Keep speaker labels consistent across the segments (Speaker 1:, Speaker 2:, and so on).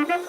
Speaker 1: Welcome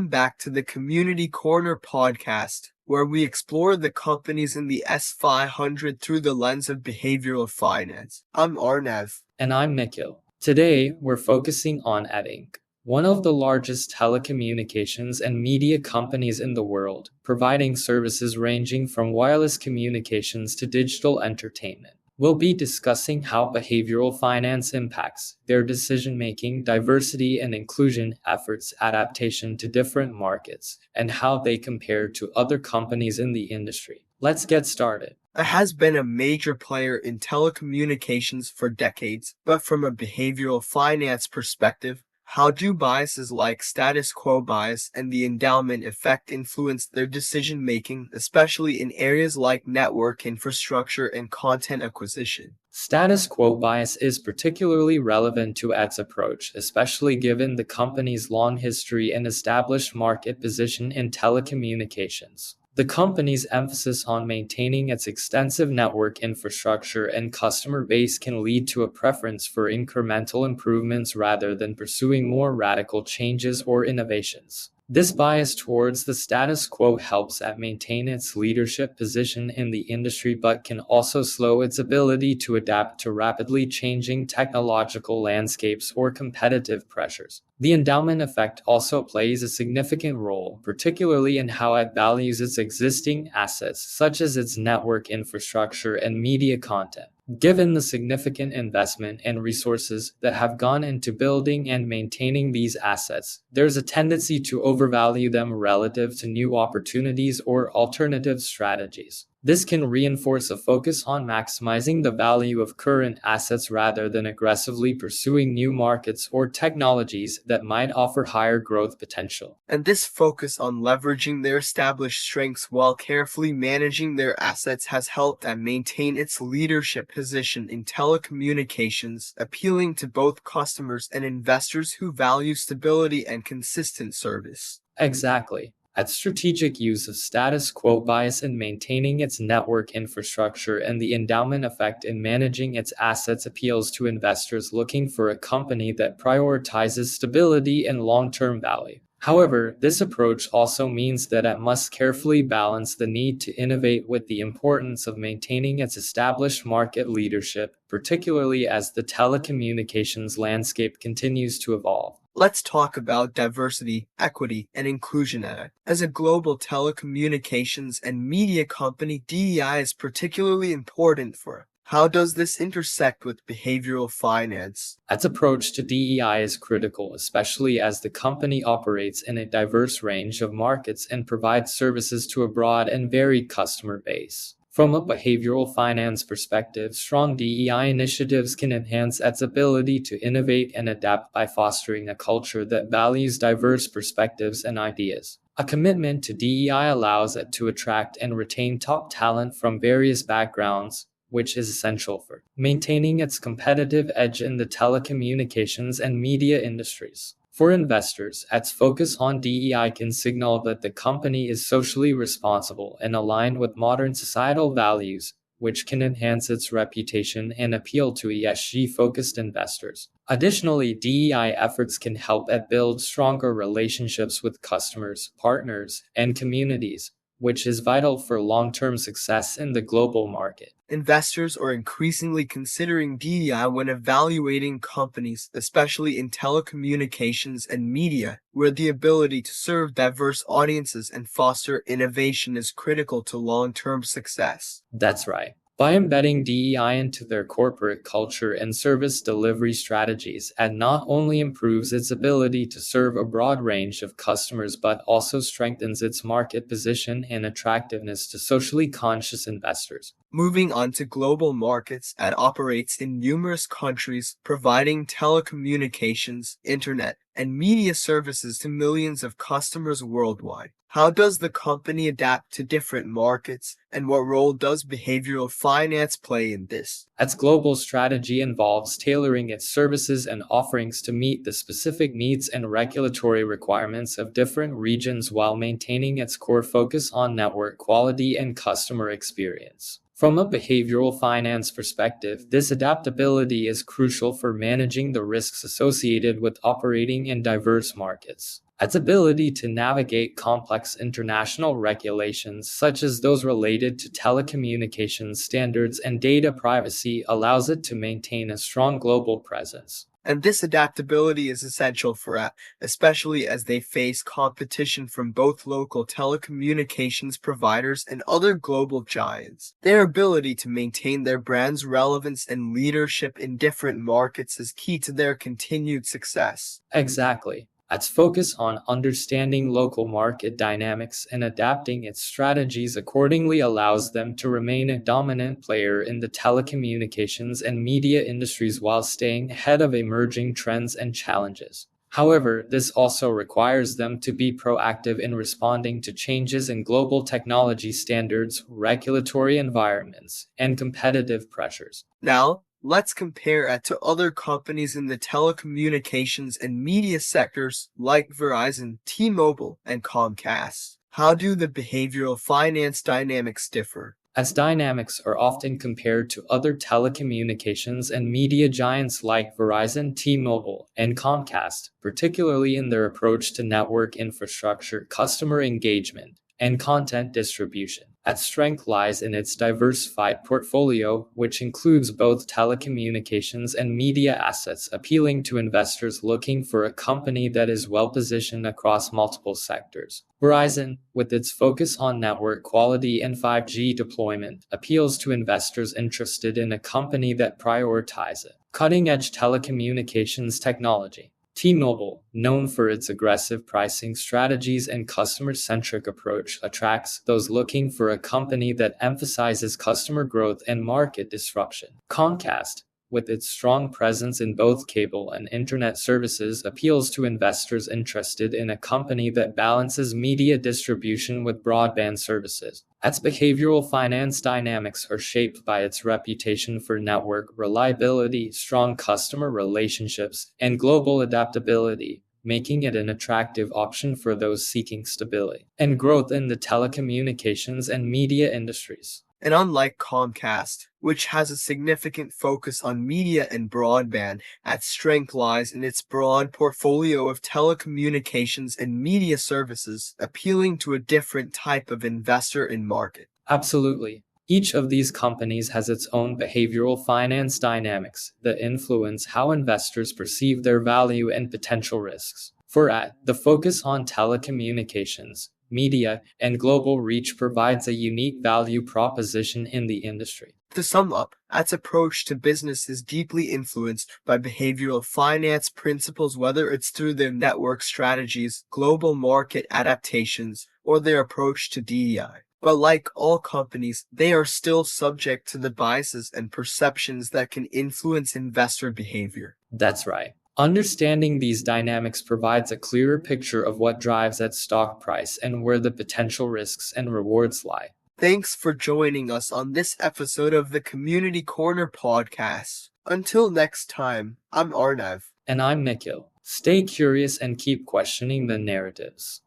Speaker 1: back to the Community Corner podcast, where we explore the companies in the S500 through the lens of behavioral finance. I'm Arnav.
Speaker 2: And I'm Nikhil. Today, we're focusing on At&t, one of the largest telecommunications and media companies in the world, providing services ranging from wireless communications to digital entertainment. We'll be discussing how behavioral finance impacts their decision-making, diversity and inclusion efforts, adaptation to different markets, and how they compare to other companies in the industry. Let's get started.
Speaker 1: It has been a major player in telecommunications for decades, but from a behavioral finance perspective, how do biases like status quo bias and the endowment effect influence their decision-making, especially in areas like network infrastructure and content acquisition?
Speaker 2: Status quo bias is particularly relevant to At&t's approach, especially given the company's long history and established market position in telecommunications. The company's emphasis on maintaining its extensive network infrastructure and customer base can lead to a preference for incremental improvements rather than pursuing more radical changes or innovations. This bias towards the status quo helps At&t maintain its leadership position in the industry but can also slow its ability to adapt to rapidly changing technological landscapes or competitive pressures. The endowment effect also plays a significant role, particularly in how At&t values its existing assets, such as its network infrastructure and media content. Given the significant investment and resources that have gone into building and maintaining these assets, there's a tendency to overvalue them relative to new opportunities or alternative strategies. This can reinforce a focus on maximizing the value of current assets rather than aggressively pursuing new markets or technologies that might offer higher growth potential.
Speaker 1: And this focus on leveraging their established strengths while carefully managing their assets has helped At&t maintain its leadership position in telecommunications, appealing to both customers and investors who value stability and consistent service.
Speaker 2: Exactly. At&t's strategic use of status quo bias in maintaining its network infrastructure and the endowment effect in managing its assets appeals to investors looking for a company that prioritizes stability and long-term value. However, this approach also means that At&t must carefully balance the need to innovate with the importance of maintaining its established market leadership, particularly as the telecommunications landscape continues to evolve.
Speaker 1: Let's talk about diversity, equity, and inclusion at At&t. As a global telecommunications and media company, DEI is particularly important for At&t. How does this intersect with behavioral finance?
Speaker 2: At&t's approach to DEI is critical, especially as the company operates in a diverse range of markets and provides services to a broad and varied customer base. From a behavioral finance perspective, strong DEI initiatives can enhance At&t's ability to innovate and adapt by fostering a culture that values diverse perspectives and ideas. A commitment to DEI allows At&t to attract and retain top talent from various backgrounds, which is essential for maintaining its competitive edge in the telecommunications and media industries. For investors, At&t's focus on DEI can signal that the company is socially responsible and aligned with modern societal values, which can enhance its reputation and appeal to ESG-focused investors. Additionally, DEI efforts can help At&t build stronger relationships with customers, partners, and communities, which is vital for long-term success in the global market.
Speaker 1: Investors are increasingly considering DEI when evaluating companies, especially in telecommunications and media, where the ability to serve diverse audiences and foster innovation is critical to long-term success.
Speaker 2: That's right. By embedding DEI into their corporate culture and service delivery strategies, At&t not only improves its ability to serve a broad range of customers but also strengthens its market position and attractiveness to socially conscious investors.
Speaker 1: Moving on to global markets, At operates in numerous countries, providing telecommunications, internet, and media services to millions of customers worldwide. How does the company adapt to different markets, and what role does behavioral finance play in this?
Speaker 2: Its global strategy involves tailoring its services and offerings to meet the specific needs and regulatory requirements of different regions while maintaining its core focus on network quality and customer experience. From a behavioral finance perspective, this adaptability is crucial for managing the risks associated with operating in diverse markets. Its ability to navigate complex international regulations, such as those related to telecommunications standards and data privacy, allows it to maintain a strong global presence.
Speaker 1: And this adaptability is essential for At, especially as they face competition from both local telecommunications providers and other global giants. Their ability to maintain their brand's relevance and leadership in different markets is key to their continued success.
Speaker 2: Exactly. Its focus on understanding local market dynamics and adapting its strategies accordingly allows them to remain a dominant player in the telecommunications and media industries while staying ahead of emerging trends and challenges. However, this also requires them to be proactive in responding to changes in global technology standards, regulatory environments, and competitive pressures.
Speaker 1: Now, let's compare At to other companies in the telecommunications and media sectors like Verizon, T-Mobile, and Comcast. How do the behavioral finance dynamics differ?
Speaker 2: As dynamics are often compared to other telecommunications and media giants like Verizon, T-Mobile, and Comcast, particularly in their approach to network infrastructure, customer engagement, and content distribution. Its strength lies in its diversified portfolio, which includes both telecommunications and media assets, appealing to investors looking for a company that is well-positioned across multiple sectors. Verizon, with its focus on network quality and 5G deployment, appeals to investors interested in a company that prioritizes cutting-edge telecommunications technology. T-Mobile, known for its aggressive pricing strategies and customer-centric approach, attracts those looking for a company that emphasizes customer growth and market disruption. Comcast, with its strong presence in both cable and internet services, appeals to investors interested in a company that balances media distribution with broadband services. Its behavioral finance dynamics are shaped by its reputation for network reliability, strong customer relationships, and global adaptability, making it an attractive option for those seeking stability and growth in the telecommunications and media industries.
Speaker 1: And unlike Comcast, which has a significant focus on media and broadband, At's strength lies in its broad portfolio of telecommunications and media services, appealing to a different type of investor and market.
Speaker 2: Absolutely. Each of these companies has its own behavioral finance dynamics that influence how investors perceive their value and potential risks. For At, the focus on telecommunications, media, and global reach provides a unique value proposition in the industry.
Speaker 1: To sum up, At's approach to business is deeply influenced by behavioral finance principles, whether it's through their network strategies, global market adaptations, or their approach to DEI. But like all companies, they are still subject to the biases and perceptions that can influence investor behavior.
Speaker 2: That's right. Understanding these dynamics provides a clearer picture of what drives its stock price and where the potential risks and rewards lie.
Speaker 1: Thanks for joining us on this episode of the Community Corner podcast. Until next time, I'm Arnav.
Speaker 2: And I'm Nikhil. Stay curious and keep questioning the narratives.